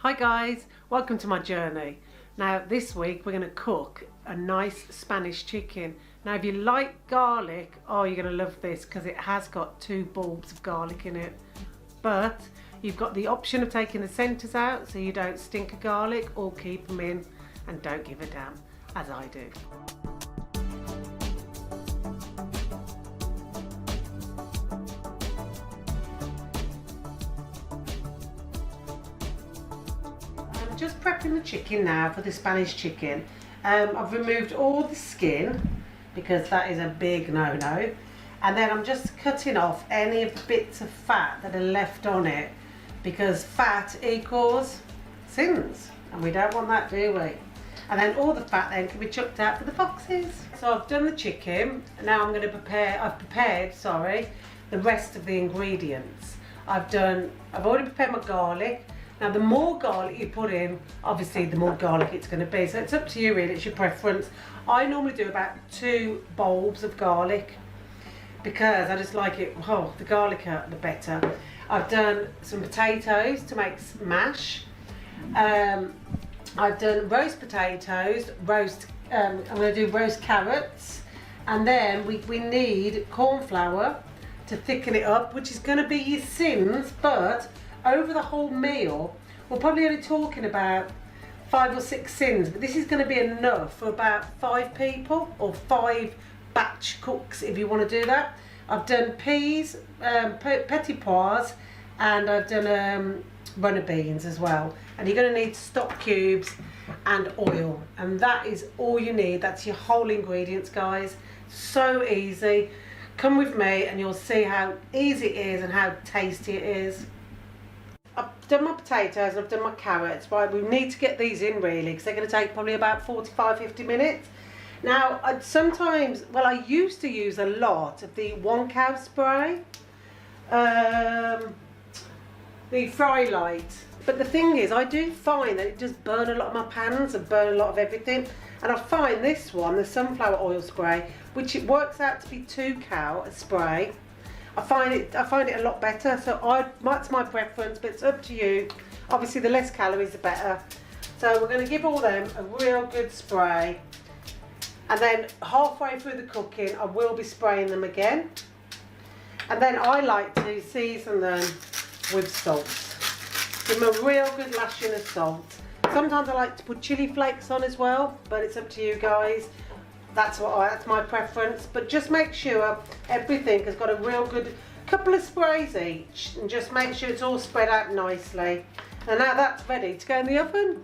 Hi guys, welcome to my journey. Now this week we're going to cook a nice Spanish chicken. Now if you like garlic, oh you're going to love this because it has got 2 bulbs of garlic in it. But you've got the option of taking the centres out so you don't stink of garlic, or keep them in and don't give a damn, as I do. Just prepping the chicken now for the Spanish chicken. I've removed all the skin because that is a big no-no, and then I'm just cutting off any of the bits of fat that are left on it, because fat equals sins and we don't want that, do we? And then all the fat then can be chucked out for the foxes. So I've done the chicken. Now I'm going to prepared the rest of the ingredients. I've already prepared my garlic. Now the more garlic you put in, obviously the more garlic it's going to be, so it's up to you really, it's your preference. I normally do about 2 bulbs of garlic because I just like it, the garlicer the better. I've done some potatoes to make mash. I've done roast potatoes, I'm going to do roast carrots, and then we need corn flour to thicken it up, which is going to be your sins, but over the whole meal we're probably only talking about 5 or 6 sins, but this is going to be enough for about 5 people, or 5 batch cooks if you want to do that. I've done peas, petit pois, and I've done runner beans as well. And you're going to need stock cubes and oil, and that is all you need. That's your whole ingredients, guys. So easy. Come with me and you'll see how easy it is and how tasty it is. I've done my potatoes and I've done my carrots. Right, we need to get these in really because they're going to take probably about 45-50 minutes. Now, I used to use a lot of the One Cow spray, the Fry Light. But the thing is, I do find that it does burn a lot of my pans and burn a lot of everything. And I find this one, the sunflower oil spray, which it works out to be 2 cow a spray. I find it a lot better, so that's my preference, but it's up to you. Obviously the less calories the better. So we're going to give all them a real good spray, and then halfway through the cooking I will be spraying them again, and then I like to season them with salt. Give them a real good lashing of salt. Sometimes I like to put chili flakes on as well, but it's up to you guys. That's my preference, but just make sure everything has got a real good couple of sprays each, and just make sure it's all spread out nicely. And now that's ready to go in the oven.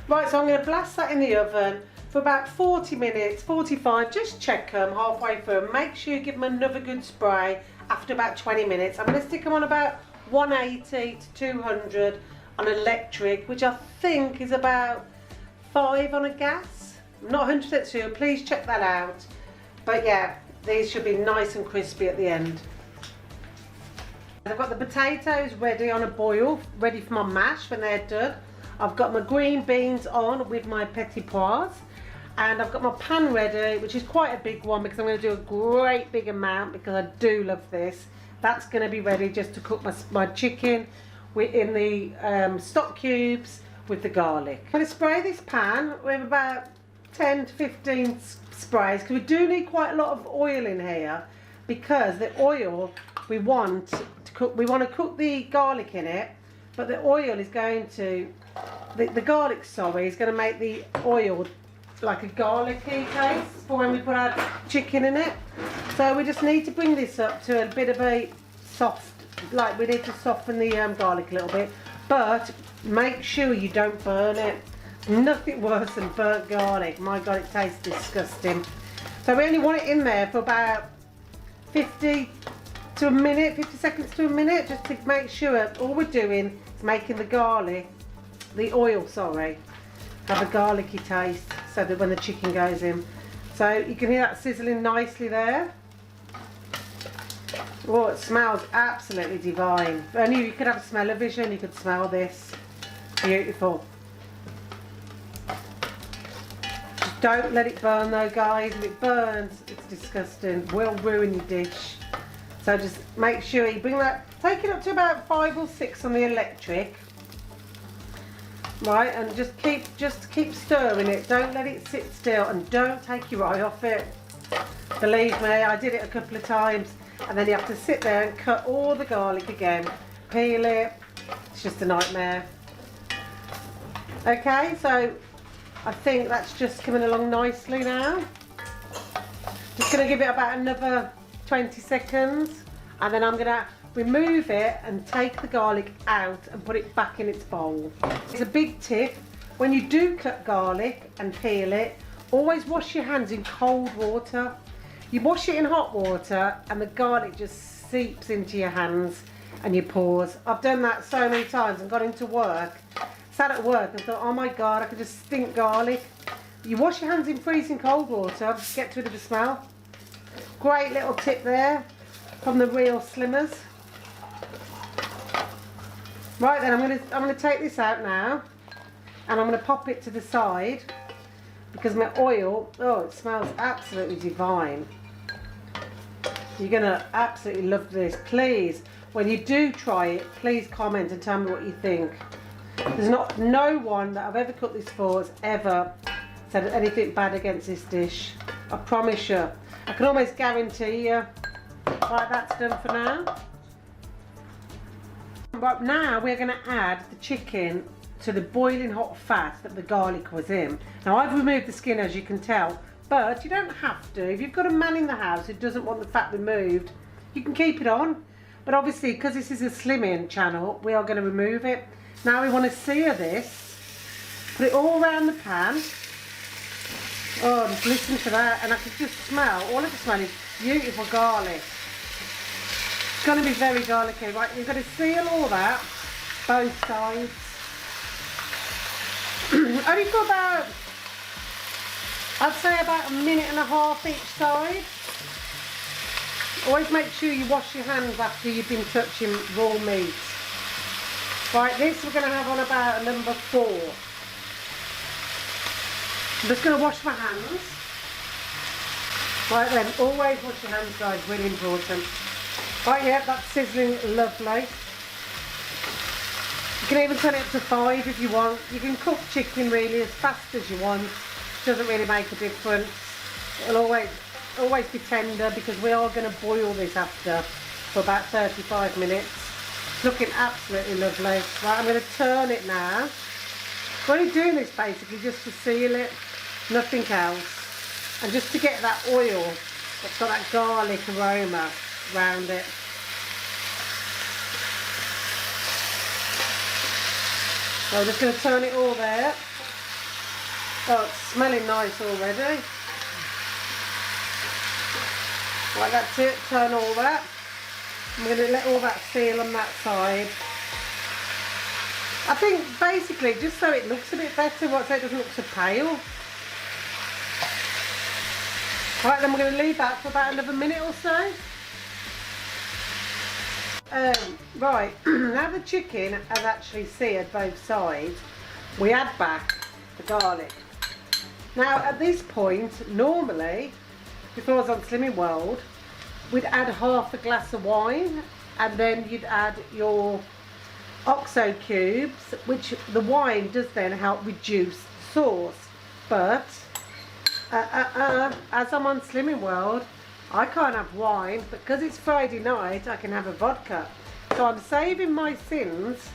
Right, so I'm going to blast that in the oven for about 40 minutes, 45, just check them halfway through. Make sure you give them another good spray after about 20 minutes. I'm going to stick them on about 180 to 200 on electric, which I think is about 5 on a gas. I'm not 100% sure, please check that out. But yeah, these should be nice and crispy at the end. I've got the potatoes ready on a boil, ready for my mash when they're done. I've got my green beans on with my petit pois, and I've got my pan ready, which is quite a big one because I'm going to do a great big amount because I do love this. That's going to be ready just to cook my chicken in the stock cubes with the garlic. I'm going to spray this pan with about 10 to 15 sprays because we do need quite a lot of oil in here, because the oil we want to cook the garlic in it, but the oil is going to the garlic is going to make the oil like a garlicky taste for when we put our chicken in it. So we just need to bring this up to a bit of a soft, like we need to soften the garlic a little bit, but make sure you don't burn it. Nothing worse than burnt garlic. My God, it tastes disgusting. So we only want it in there for about 50 seconds to a minute, just to make sure all we're doing is making the oil have a garlicky taste, so that when the chicken goes in. So you can hear that sizzling nicely there. Oh, it smells absolutely divine. If only you could have smell-o-vision, you could smell this. Beautiful. Don't let it burn though, guys. If it burns, it's disgusting. Will ruin your dish. So just make sure you bring that take it up to about 5 or 6 on the electric. Right, and just keep stirring it. Don't let it sit still, and don't take your eye off it. Believe me, I did it a couple of times, and then you have to sit there and cut all the garlic again, peel it. It's just a nightmare. Okay, so I think that's just coming along nicely now. Just going to give it about another 20 seconds, and then I'm going to remove it and take the garlic out and put it back in its bowl. It's a big tip, when you do cut garlic and peel it, always wash your hands in cold water. You wash it in hot water and the garlic just seeps into your hands and your paws. I've done that so many times and got into work, sat at work and thought, oh my God, I could just stink garlic. You wash your hands in freezing cold water, get rid of the smell. Great little tip there from the real Slimmers. Right then, I'm gonna take this out now, and I'm gonna pop it to the side because my oil, oh, it smells absolutely divine. You're gonna absolutely love this. Please, when you do try it, please comment and tell me what you think. There's no one that I've ever cooked this for has ever said anything bad against this dish. I promise you. I can almost guarantee you. Right, that's done for now. Right, now we're going to add the chicken to the boiling hot fat that the garlic was in. Now I've removed the skin, as you can tell, but you don't have to. If you've got a man in the house who doesn't want the fat removed, you can keep it on. But obviously, because this is a slimming channel, we are going to remove it. Now we want to sear this, put it all around the pan. Oh, just listen to that, and I can just smell, all I can smell is beautiful garlic. It's going to be very garlicky, right? You've got to seal all that, both sides. Only for about, I'd say about a minute and a half each side. Always make sure you wash your hands after you've been touching raw meat. Right, this we're going to have on about a number 4. I'm just going to wash my hands. Right then, always wash your hands, guys, really important. Right, yeah, that's sizzling lovely. You can even turn it up to 5 if you want. You can cook chicken really as fast as you want. Doesn't really make a difference. It'll always be tender because we are going to boil this after for about 35 minutes. It's looking absolutely lovely. Right, I'm going to turn it now. We're only doing this basically just to seal it, nothing else. And just to get that oil that's got that garlic aroma around it. So I'm just going to turn it all there. Oh, it's smelling nice already. Right, that's it, turn all that. I'm going to let all that seal on that side. I think basically just so it looks a bit better, so it doesn't look so pale. Right, then we're going to leave that for about another minute or so. Right, now the chicken has actually seared both sides, we add back the garlic. Now at this point, normally, before I was on Slimming World, we'd add half a glass of wine and then you'd add your OXO cubes, which the wine does then help reduce the sauce. But as I'm on Slimming World, I can't have wine, but because it's Friday night, I can have a vodka. So I'm saving my sins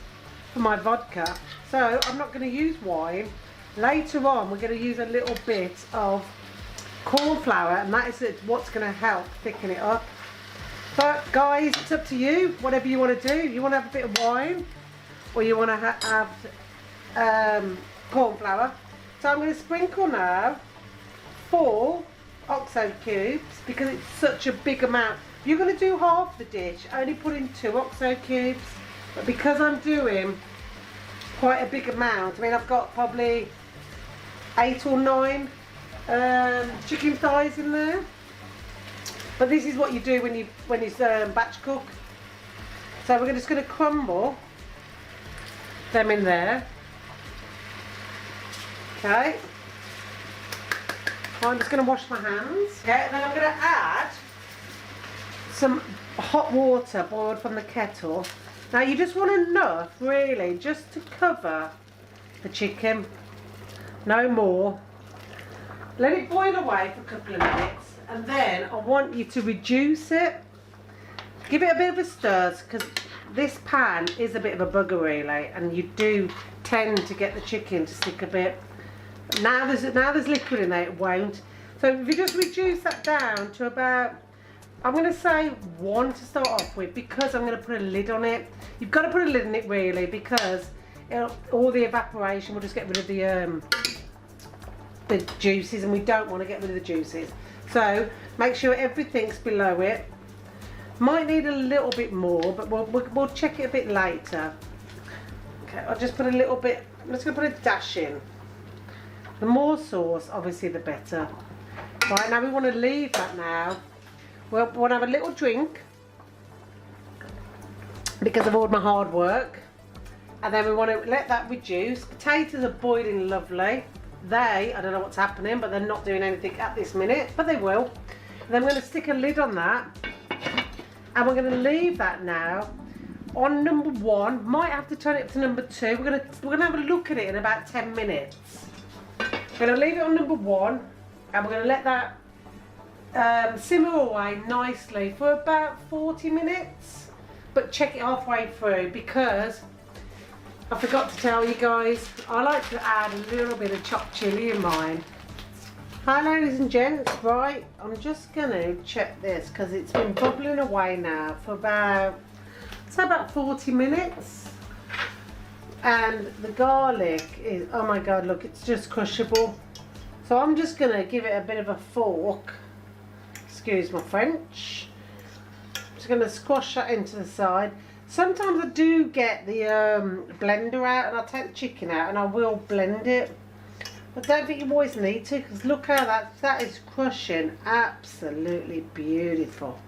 for my vodka. So I'm not going to use wine. Later on, we're going to use a little bit of corn flour, and that is what's going to help thicken it up. But guys, it's up to you, whatever you want to do. You want to have a bit of wine, or you want to have corn flour. So I'm going to sprinkle now 4 OXO cubes because it's such a big amount. If you're going to do half the dish, only put in 2 OXO cubes. But because I'm doing quite a big amount, I mean I've got probably 8 or 9 chicken thighs in there. But this is what you do when you batch cook. So we're just going to crumble them in there. Okay. I'm just going to wash my hands. Okay, and then I'm going to add some hot water boiled from the kettle. Now you just want enough, really, just to cover the chicken, no more. Let it boil away for a couple of minutes, and then I want you to reduce it. Give it a bit of a stir, because this pan is a bit of a bugger really, and you do tend to get the chicken to stick a bit. Now there's liquid in there, it won't. So if you just reduce that down to about, I'm going to say 1 to start off with, because I'm going to put a lid on it. You've got to put a lid on it really, because all the evaporation will just get rid of the juices, and we don't want to get rid of the juices. So make sure everything's below it. Might need a little bit more, but we'll check it a bit later. Okay, I'll just put a little bit, I'm just going to put a dash in. The more sauce, obviously, the better. Right, now we want to leave that now. We want to have a little drink, because of all my hard work. And then we want to let that reduce. Potatoes are boiling lovely. I don't know what's happening, but they're not doing anything at this minute, but they will. And then we're going to stick a lid on that. And we're going to leave that now on number 1. Might have to turn it to number 2. We're going to have a look at it in about 10 minutes. We're going to leave it on number 1, and we're going to let that simmer away nicely for about 40 minutes. But check it halfway through, because I forgot to tell you guys, I like to add a little bit of chopped chilli in mine. Hi ladies and gents, right, I'm just going to check this, because it's been bubbling away now for about, say about 40 minutes. And the garlic is, oh my god, look, it's just crushable. So I'm just going to give it a bit of a fork, excuse my French. I'm just going to squash that into the side. Sometimes I do get the blender out, and I'll take the chicken out and I will blend it. I don't think you always need to, because look how that is crushing. Absolutely beautiful.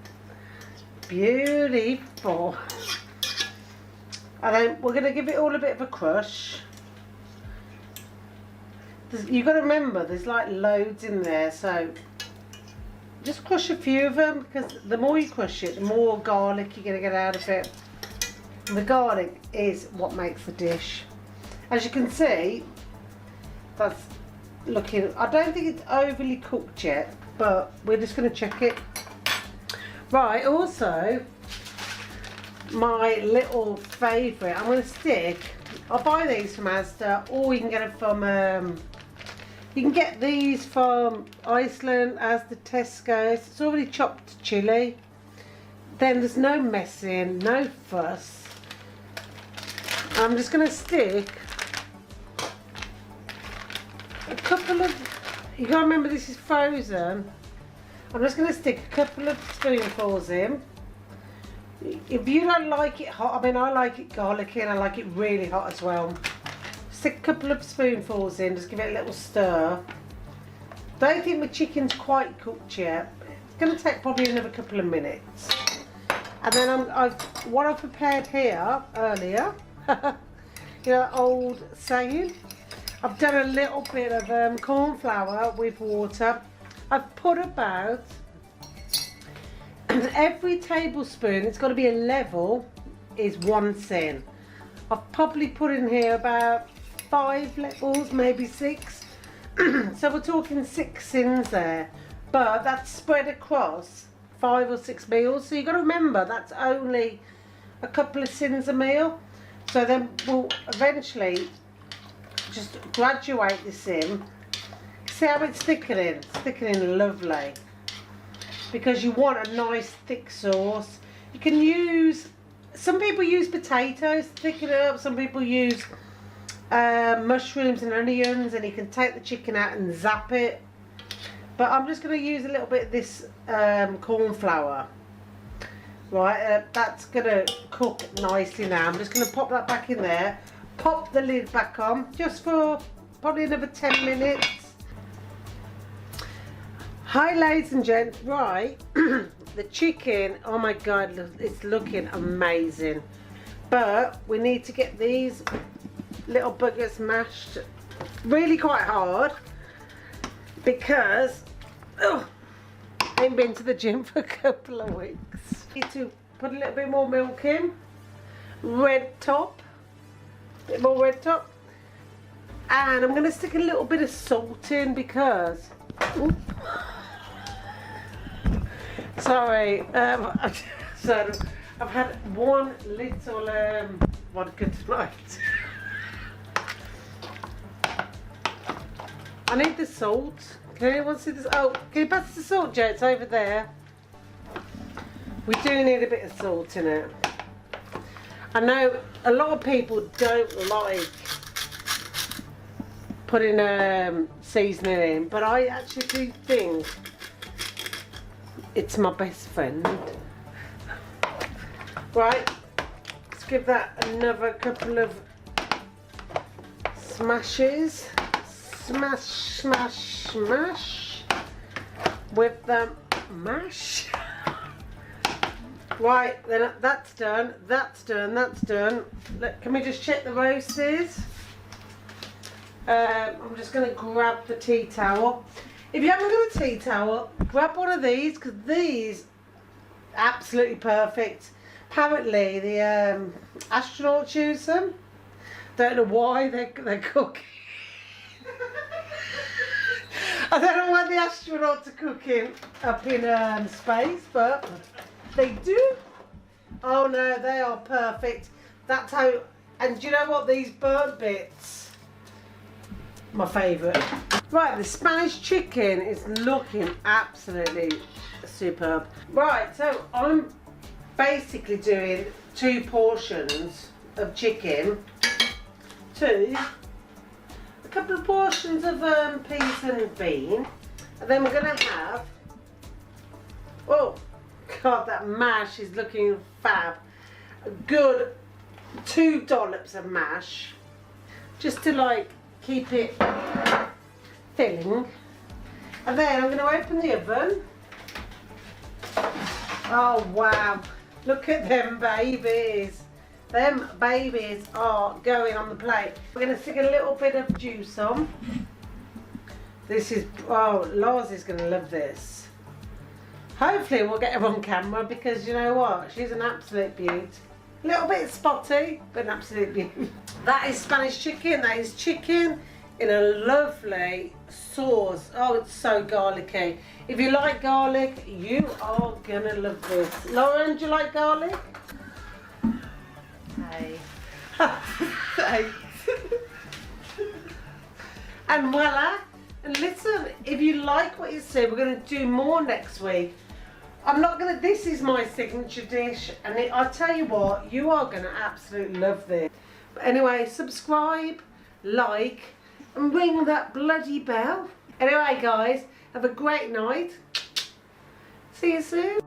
Beautiful. And then we're going to give it all a bit of a crush. You've got to remember, there's like loads in there, so just crush a few of them, because the more you crush it, the more garlic you're going to get out of it. And the garlic is what makes the dish. As you can see, that's looking, I don't think it's overly cooked yet, but we're just going to check it. Right, also, my little favourite, I'm going to stick, I'll buy these from Asda, or you can get them from, you can get these from Iceland, Asda, Tesco's. It's already chopped chilli. Then there's no messing, no fuss. I'm just going to stick a couple of, you got to remember this is frozen. I'm just going to stick a couple of spoonfuls in. If you don't like it hot, I mean I like it garlicky and I like it really hot as well. Stick a couple of spoonfuls in, just give it a little stir. Don't think my chicken's quite cooked yet. It's going to take probably another couple of minutes. And then what I've prepared here earlier, you know, old saying, I've done a little bit of corn flour with water. I've put about every tablespoon, it's got to be a level, is 1 cent. I've probably put in here about 5 levels, maybe 6. So we're talking 6 sins there, but that's spread across 5 or 6 meals. So you've got to remember that's only a couple of sins a meal. So then we'll eventually just graduate this in. See how it's thickening? It's thickening lovely. Because you want a nice thick sauce. You can use, some people use potatoes to thicken it up. Some people use mushrooms and onions, and you can take the chicken out and zap it. But I'm just going to use a little bit of this corn flour. Right, that's going to cook nicely now. I'm just going to pop that back in there. Pop the lid back on just for probably another 10 minutes. Hi ladies and gents, right, the chicken, oh my god, it's looking amazing. But we need to get these little buggers mashed really quite hard, because I ain't been to the gym for a couple of weeks. I need to put a little bit more milk in. Red top. A bit more red top. And I'm going to stick a little bit of salt in because... Ooh. Sorry. So I've had one little vodka tonight. I need the salt. Can anyone see this? Oh, can you pass the salt, Joe? It's over there. We do need a bit of salt in it. I know a lot of people don't like putting seasoning in, but I actually do think it's my best friend. Right, let's give that another couple of smashes. Smash, smash, smash with the mash. Right, then that's done, that's done, that's done. Look, can we just check the roast is? I'm just going to grab the tea towel. If you haven't got a tea towel, grab one of these because these absolutely perfect. Apparently the astronauts use them. Don't know why they're cooking. I don't know why the astronauts are cooking up in space, but they do. Oh no, they are perfect. That's how. And do you know what? These burnt bits, my favourite. Right, the Spanish chicken is looking absolutely superb. Right, so I'm basically doing 2 portions of chicken to a couple of portions of peas and bean, and then we're going to have, oh god, that mash is looking fab. A good 2 dollops of mash, just to like keep it filling. And then I'm going to open the oven. Oh wow, look at them babies. Them babies are going on the plate. We're going to stick a little bit of juice on. This is, oh, Lars is going to love this. Hopefully we'll get her on camera because you know what? She's an absolute beaut. A little bit spotty, but an absolute beaut. That is Spanish chicken. That is chicken in a lovely sauce. Oh, it's so garlicky. If you like garlic, you are going to love this. Lauren, do you like garlic? Hey. Hey. And voila. And listen, if you like what you see, we're going to do more next week. I'm not going to, this is my signature dish, and I'll tell you what, you are going to absolutely love this. But anyway, subscribe, like, and ring that bloody bell. Anyway guys, have a great night. See you soon.